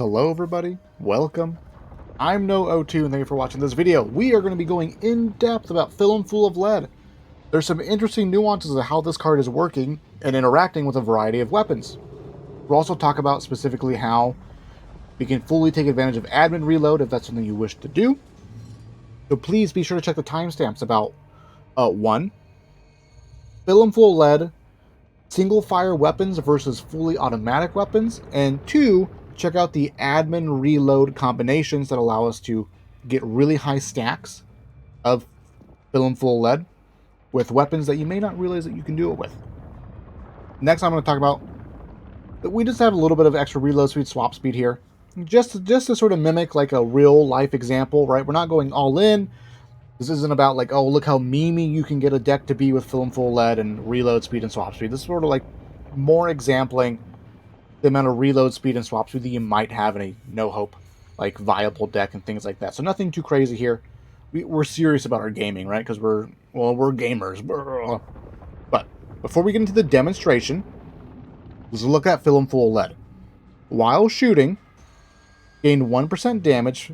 Hello everybody, welcome. I'm No02 and thank you for watching this video. We are going to be going in depth about Film Full of Lead. There's some interesting nuances of how this card is working and interacting with a variety of weapons. We'll also talk about specifically how we can fully take advantage of admin reload if that's something you wish to do. So please be sure to check the timestamps about 1. Film Full Lead single fire weapons versus fully automatic weapons, and 2, check out the admin reload combinations that allow us to get really high stacks of Film Full Lead with weapons that you may not realize that you can do it with. Next, I'm going to talk about that we just have a little bit of extra reload speed, swap speed here, just to sort of mimic like a real life example, right? We're not going all in. This isn't about like, oh, look how memey you can get a deck to be with Film Full Lead and reload speed and swap speed. This is sort of like more exempling the amount of reload speed and swap speed that you might have in a no-hope, like, viable deck and things like that. So nothing too crazy here. We're serious about our gaming, right? Because we're gamers. But before we get into the demonstration, let's look at Film Full Lead. While shooting, gain 1% damage,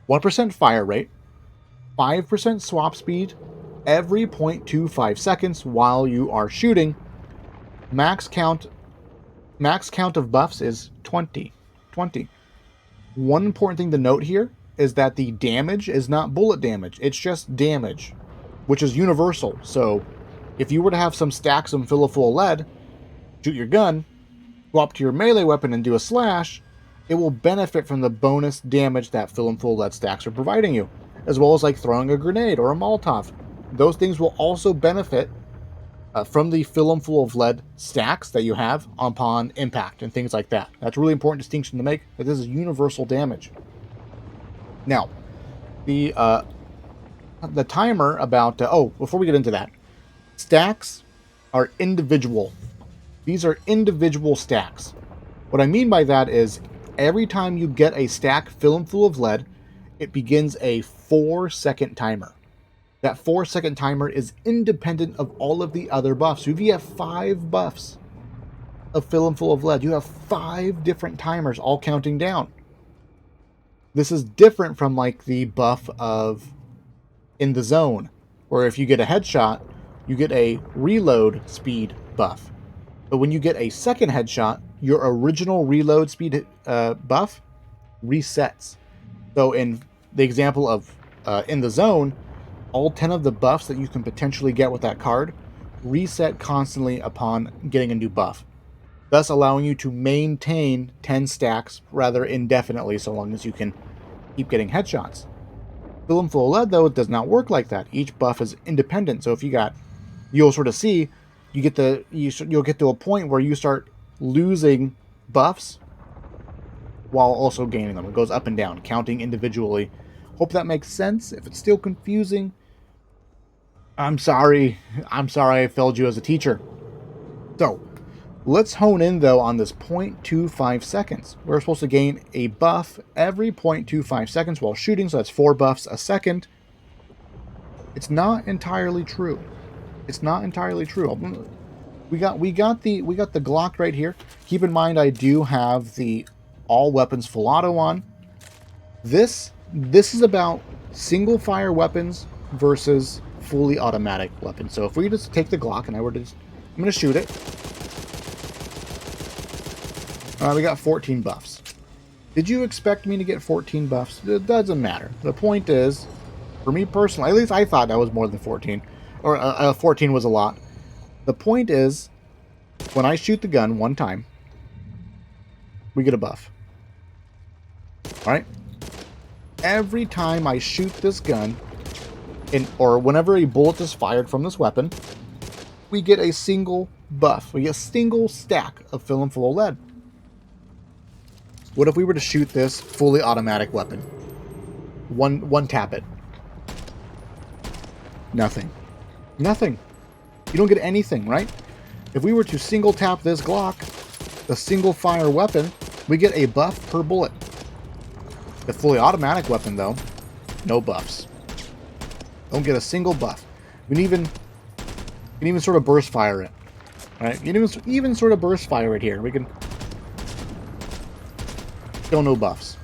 1% fire rate, 5% swap speed every 0.25 seconds while you are shooting. Max count of buffs is 20. One important thing to note here is that the damage is not bullet damage. It's just damage, which is universal. So if you were to have some stacks of Full Lead, shoot your gun, swap to your melee weapon and do a slash, it will benefit from the bonus damage that Film Full Lead stacks are providing you, as well as like throwing a grenade or a Molotov. Those things will also benefit from the Film Full of Lead stacks that you have upon impact and things like that. That's a really important distinction to make, that this is universal damage. Now, the timer about... before we get into that, stacks are individual. These are individual stacks. What I mean by that is every time you get a stack Film Full of Lead, it begins a 4-second timer. That 4-second timer is independent of all of the other buffs. So if you have 5 buffs of Film Full of Lead, you have 5 different timers all counting down. This is different from like the buff of In the Zone, where if you get a headshot, you get a reload speed buff. But when you get a second headshot, your original reload speed buff resets. So in the example of In the Zone, all 10 of the buffs that you can potentially get with that card reset constantly upon getting a new buff, thus allowing you to maintain 10 stacks rather indefinitely so long as you can keep getting headshots. Film Full of Lead, though, it does not work like that. Each buff is independent, so if you'll sort of see, you'll get to a point where you start losing buffs while also gaining them. It goes up and down, counting individually. Hope that makes sense. If it's still confusing, I'm sorry I failed you as a teacher. So, let's hone in, though, on this 0.25 seconds. We're supposed to gain a buff every 0.25 seconds while shooting, so that's 4 buffs a second. It's not entirely true. It's not entirely true. We got the Glock right here. Keep in mind, I do have the all weapons full auto on. This is about single fire weapons versus fully automatic weapons. So if we just take the Glock and I'm going to shoot it. We got 14 buffs. Did you expect me to get 14 buffs? It doesn't matter. The point is, for me personally, at least I thought that was more than 14. Or 14 was a lot. The point is, when I shoot the gun one time, we get a buff. Alright? Every time I shoot this gun, or whenever a bullet is fired from this weapon, we get a single buff. We get a single stack of Film Full of Lead. What if we were to shoot this fully automatic weapon? One tap it. Nothing. Nothing. You don't get anything, right? If we were to single tap this Glock, the single fire weapon, we get a buff per bullet. The fully automatic weapon, though, no buffs. Don't get a single buff. You can even sort of burst fire it. Right? You can even sort of burst fire it here. We can still no buffs.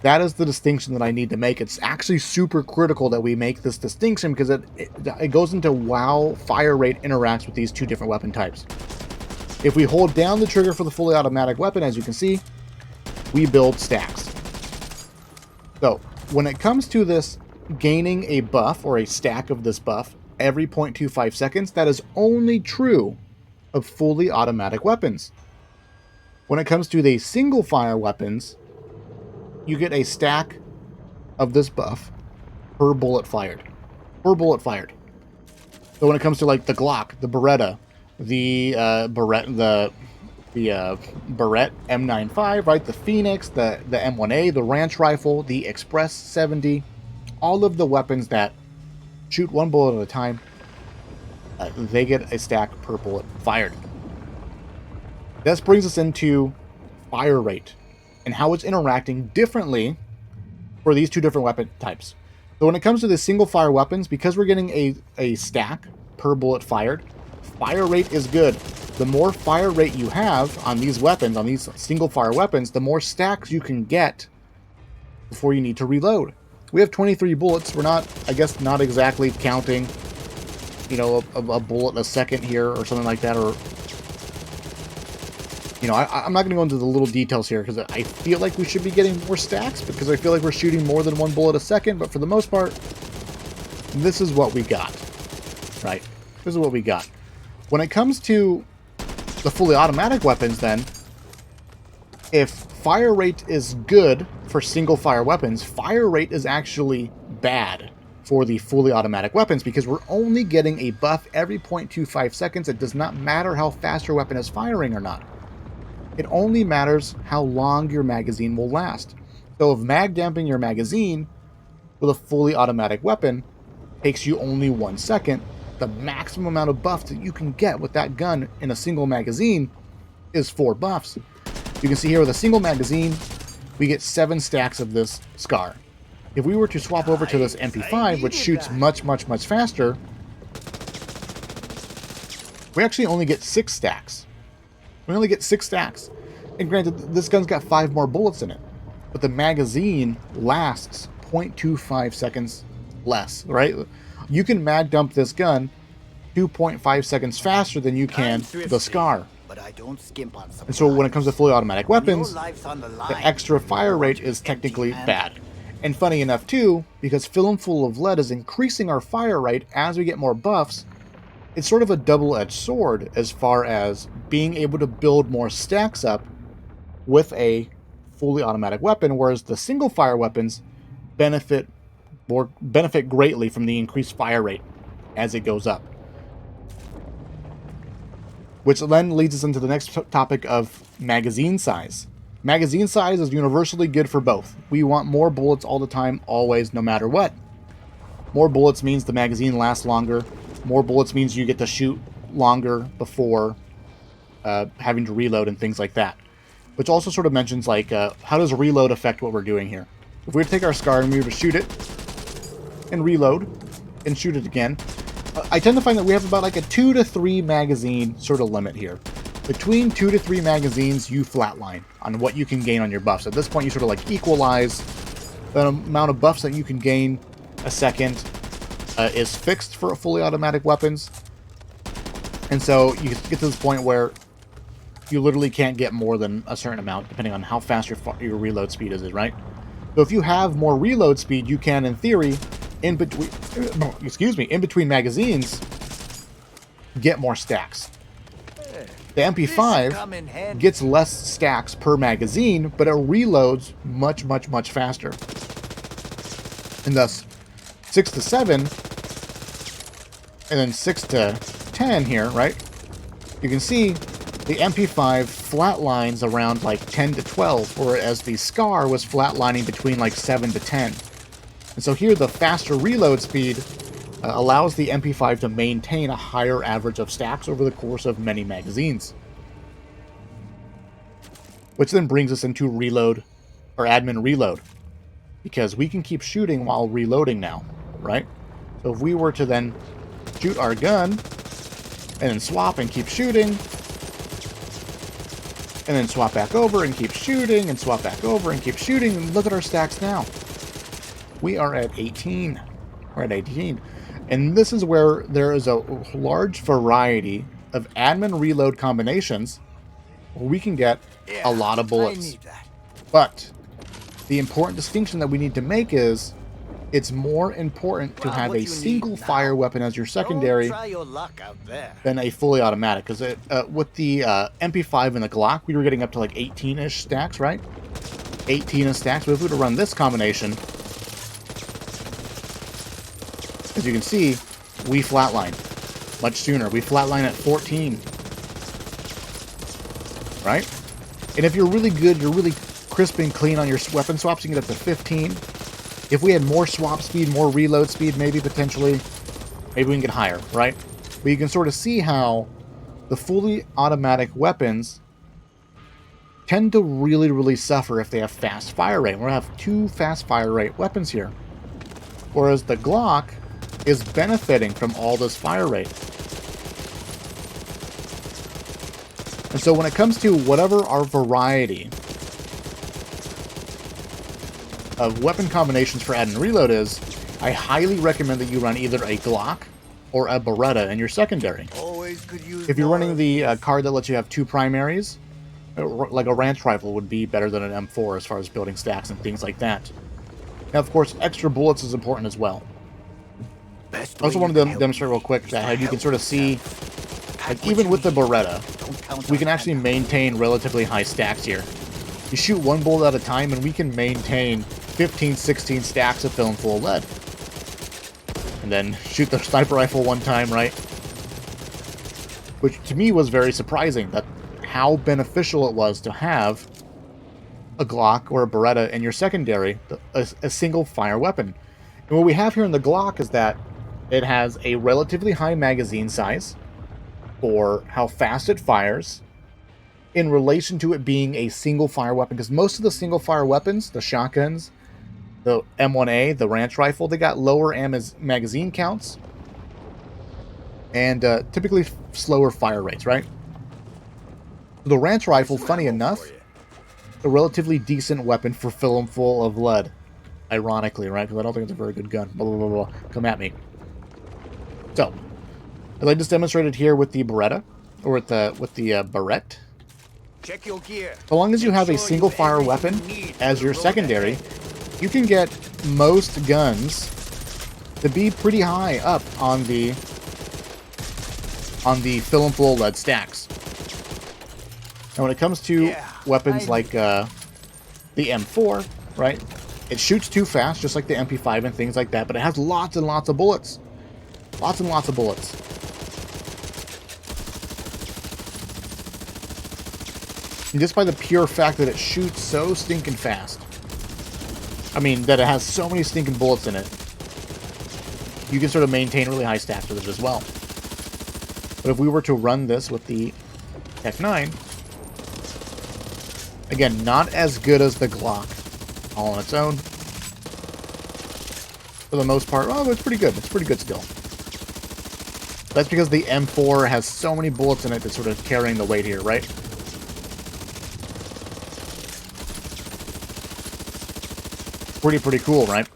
That is the distinction that I need to make. It's actually super critical that we make this distinction because it goes into how fire rate interacts with these two different weapon types. If we hold down the trigger for the fully automatic weapon, as you can see, we build stacks. So when it comes to this gaining a buff or a stack of this buff every 0.25 seconds, that is only true of fully automatic weapons. When it comes to the single fire weapons, you get a stack of this buff per bullet fired. Per bullet fired. So when it comes to like the Glock, the Beretta, the Barrett M95, right? The Phoenix, the M1A, the Ranch Rifle, the Express 70, all of the weapons that shoot one bullet at a time, they get a stack per bullet fired. This brings us into fire rate and how it's interacting differently for these two different weapon types. So when it comes to the single fire weapons, because we're getting a stack per bullet fired, fire rate is good. The more fire rate you have on these weapons, on these single fire weapons, the more stacks you can get before you need to reload. We have 23 bullets. We're not, I guess, not exactly counting, you know, a bullet a second here or something like that, or you know, I'm not going to go into the little details here because I feel like we should be getting more stacks because I feel like we're shooting more than one bullet a second. But for the most part, this is what we got, right? This is what we got. When it comes to the fully automatic weapons, then, if fire rate is good for single fire weapons, fire rate is actually bad for the fully automatic weapons because we're only getting a buff every 0.25 seconds. It does not matter how fast your weapon is firing or not. It only matters how long your magazine will last. So if mag damping your magazine with a fully automatic weapon takes you only 1 second, the maximum amount of buffs that you can get with that gun in a single magazine is 4 buffs. You can see here with a single magazine, we get 7 stacks of this SCAR. If we were to swap over to this MP5, which shoots much faster, we actually only get 6 stacks. We only get 6 stacks. And granted, this gun's got 5 more bullets in it. But the magazine lasts 0.25 seconds less, right? You can mag dump this gun 2.5 seconds faster than you can the SCAR. But I don't skimp on and so when it comes to fully automatic weapons, the extra fire rate is technically bad. And funny enough too, because Film Full of Lead is increasing our fire rate as we get more buffs, it's sort of a double-edged sword as far as being able to build more stacks up with a fully automatic weapon, whereas the single fire weapons benefit greatly from the increased fire rate as it goes up. Which then leads us into the next topic of magazine size. Magazine size is universally good for both. We want more bullets all the time, always, no matter what. More bullets means the magazine lasts longer. More bullets means you get to shoot longer before having to reload and things like that. Which also sort of mentions, like, how does reload affect what we're doing here? If we were to take our SCAR and we were to shoot it, and reload, and shoot it again, I tend to find that we have about like a 2 to 3 magazine sort of limit here. Between 2 to 3 magazines, you flatline on what you can gain on your buffs. At this point, you sort of like equalize the amount of buffs that you can gain a second is fixed for fully automatic weapons. And so you get to this point where you literally can't get more than a certain amount, depending on how fast your reload speed is, right? So if you have more reload speed, you can, in theory, in between magazines, get more stacks. The MP5 gets less stacks per magazine, but it reloads much faster. And thus, 6 to 7, and then 6 to 10 here, right? You can see the MP5 flatlines around like 10 to 12, whereas the SCAR was flatlining between like 7 to 10. And so here the faster reload speed allows the MP5 to maintain a higher average of stacks over the course of many magazines. Which then brings us into reload, or admin reload. Because we can keep shooting while reloading now, right? So if we were to then shoot our gun, and then swap and keep shooting, and then swap back over and keep shooting, and swap back over and keep shooting, and look at our stacks now. We are at 18. We're at 18. And this is where there is a large variety of admin reload combinations where we can get a lot of bullets. But the important distinction that we need to make is it's more important to have a single fire weapon as your secondary than a fully automatic. Because with the MP5 and the Glock, we were getting up to like 18-ish stacks, right? 18-ish stacks. But if we were to run this combination, as you can see, we flatline much sooner. We flatline at 14. Right? And if you're really good, you're really crisp and clean on your weapon swaps, you can get up to 15. If we had more swap speed, more reload speed, maybe potentially, maybe we can get higher, right? But you can sort of see how the fully automatic weapons tend to really, really suffer if they have fast fire rate. We're going to have 2 fast fire rate weapons here. Whereas the Glock is benefiting from all this fire rate. And so when it comes to whatever our variety of weapon combinations for add and reload is, I highly recommend that you run either a Glock or a Beretta in your secondary. If you're running the card that lets you have 2 primaries, like a ranch rifle would be better than an M4 as far as building stacks and things like that. Now, of course, extra bullets is important as well. I also wanted to demonstrate real quick that how you can sort of see, like even with the Beretta, we can actually maintain relatively high stacks here. You shoot 1 bullet at a time and we can maintain 15, 16 stacks of film full of lead. And then shoot the sniper rifle 1 time, right? Which to me was very surprising, that how beneficial it was to have a Glock or a Beretta in your secondary, a single fire weapon. And what we have here in the Glock is that it has a relatively high magazine size for how fast it fires in relation to it being a single fire weapon. Because most of the single fire weapons, the shotguns, the M1A, the ranch rifle, they got lower magazine counts and typically slower fire rates, right? The ranch rifle, funny enough, a relatively decent weapon for film full of lead. Ironically, right? Because I don't think it's a very good gun. Blah, blah, blah, blah. Come at me. So, as I just demonstrated here with the Beretta, or with the Barrette, check your gear. So long as you have a single fire weapon as your secondary, you can get most guns to be pretty high up on the film full lead stacks. Now when it comes to weapons like the M4, right? It shoots too fast, just like the MP5 and things like that, but it has lots and lots of bullets. Lots and lots of bullets. And just by the pure fact that it shoots so stinking fast, I mean, that it has so many stinking bullets in it, you can sort of maintain really high stats with it as well. But if we were to run this with the Tech 9, again, not as good as the Glock all on its own. For the most part, oh, it's pretty good. It's pretty good still. That's because the M4 has so many bullets in it that's sort of carrying the weight here, right? Pretty cool, right?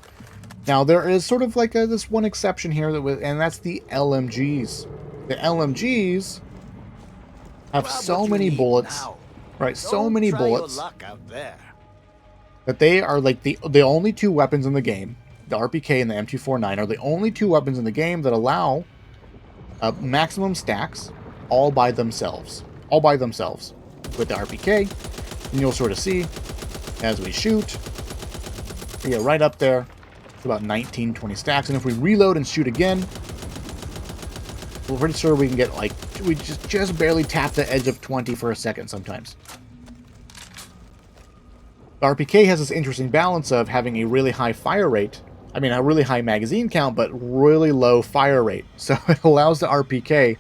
Now, there is sort of like this one exception here, and that's the LMGs. The LMGs have so many bullets, right? So many bullets that they are like the only 2 weapons in the game. The RPK and the M249 are the only 2 weapons in the game that allow maximum stacks all by themselves. All by themselves. With the RPK, and you'll sort of see as we shoot, we get right up there to about 19, 20 stacks. And if we reload and shoot again, we're pretty sure we can get like, we just barely tap the edge of 20 for a second sometimes. The RPK has this interesting balance of having a really high fire rate, I mean a really high magazine count, but really low fire rate. So it allows the RPK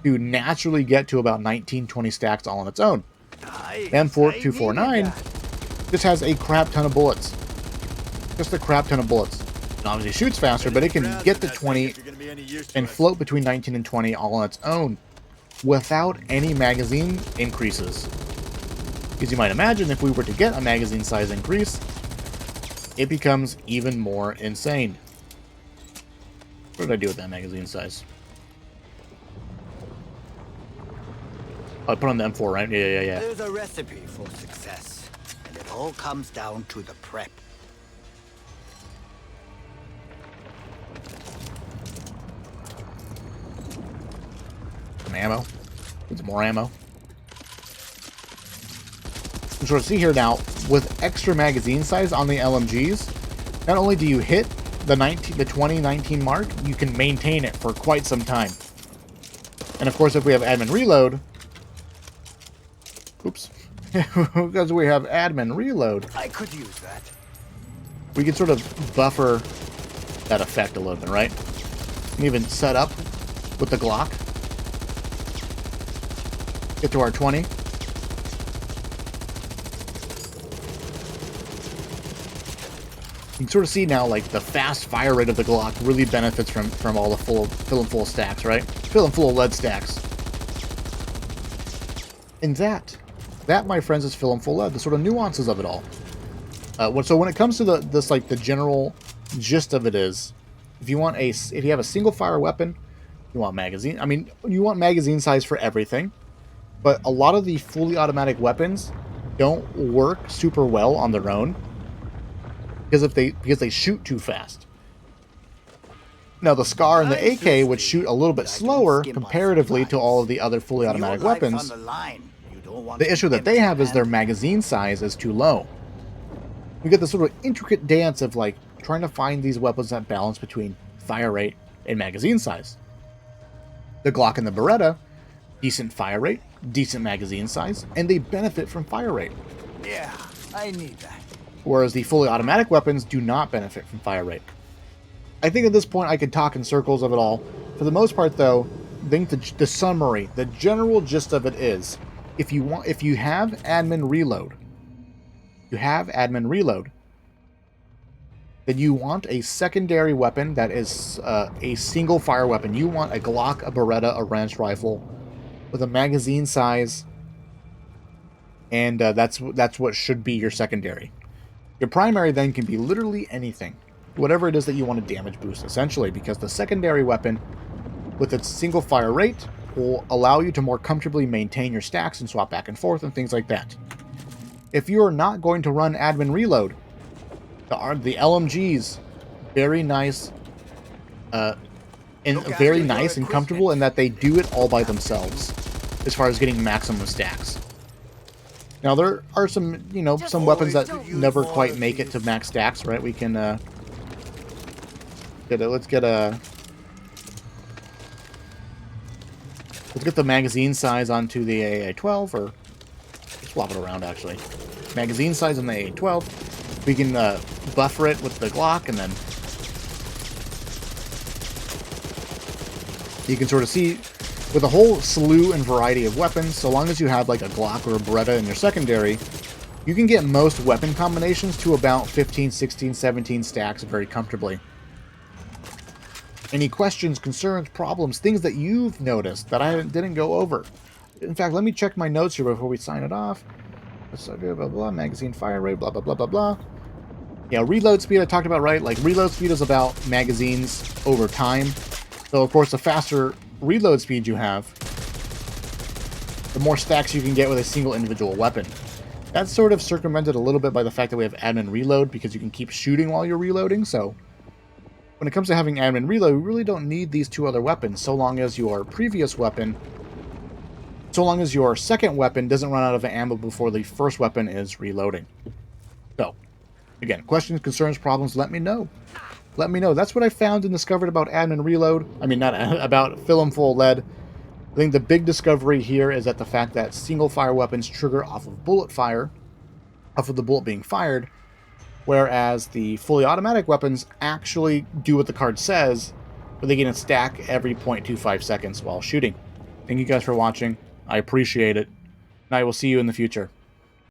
to naturally get to about 19, 20 stacks all on its own. M249 just has a crap ton of bullets. Just a crap ton of bullets. It obviously shoots faster, but it can get to 20 and float between 19 and 20 all on its own without any magazine increases. As you might imagine, if we were to get a magazine size increase, it becomes even more insane. What did I do with that magazine size? Oh, I put on the M4, right? Yeah. There's a recipe for success, and it all comes down to the prep. Some ammo. Need some more ammo. You sort of see here now, with extra magazine size on the LMGs, not only do you hit the 2019 mark, you can maintain it for quite some time. And of course, if we have admin reload, oops, because we have admin reload, I could use that. we can sort of buffer that effect a little bit, right? And even set up with the Glock. Get to our 20. You can sort of see now, like, the fast fire rate of the Glock really benefits from all the fill and full stacks, right? Fill and full lead stacks. And that, my friends, is fill and full lead. The sort of nuances of it all. So when it comes to the general gist of it is, if you have a single fire weapon, you want magazine. I mean, you want magazine size for everything, but a lot of the fully automatic weapons don't work super well on their own. Because they shoot too fast. Now the SCAR and the AK would shoot a little bit slower comparatively to all of the other fully automatic weapons. The issue that they have is their magazine size is too low. We get this sort of intricate dance of like trying to find these weapons that balance between fire rate and magazine size. The Glock and the Beretta, decent fire rate, decent magazine size, and they benefit from fire rate. Yeah, I need that. Whereas the fully automatic weapons do not benefit from fire rate. I think at this point I could talk in circles of it all. For the most part, though, I think the summary, the general gist of it is, if you have admin reload, then you want a secondary weapon that is a single fire weapon. You want a Glock, a Beretta, a Ranch rifle with a magazine size, and that's what should be your secondary. Your primary then can be literally anything, whatever it is that you want to damage boost, essentially, because the secondary weapon, with its single fire rate, will allow you to more comfortably maintain your stacks and swap back and forth and things like that. If you are not going to run admin reload, the LMGs, very nice, and comfortable in that they do it all by themselves, as far as getting maximum stacks. Now, there are some, some weapons that never quite make it to max stacks, right? We can, let's get the magazine size onto the AA-12, or swap it around, actually. Magazine size on the AA-12. We can buffer it with the Glock, and then you can sort of see, with a whole slew and variety of weapons, so long as you have like a Glock or a Beretta in your secondary, you can get most weapon combinations to about 15, 16, 17 stacks very comfortably. Any questions, concerns, problems, things that you've noticed that I didn't go over? In fact, let me check my notes here before we sign it off. Blah, blah, blah, magazine fire rate, blah, blah, blah, blah, blah. Yeah, reload speed I talked about, right? Like, reload speed is about magazines over time. So, of course, the faster reload speed you have, the more stacks you can get with a single individual weapon. That's sort of circumvented a little bit by the fact that we have admin reload, because you can keep shooting while you're reloading. So when it comes to having admin reload, we really don't need these two other weapons, so long as your second weapon doesn't run out of ammo before the first weapon is reloading. So again, questions, concerns, problems, let me know. Let me know. That's what I found and discovered about admin reload. I mean, not about fill and full lead. I think the big discovery here is that the fact that single fire weapons trigger off of bullet fire, off of the bullet being fired, whereas the fully automatic weapons actually do what the card says, but they get a stack every 0.25 seconds while shooting. Thank you guys for watching. I appreciate it, and I will see you in the future.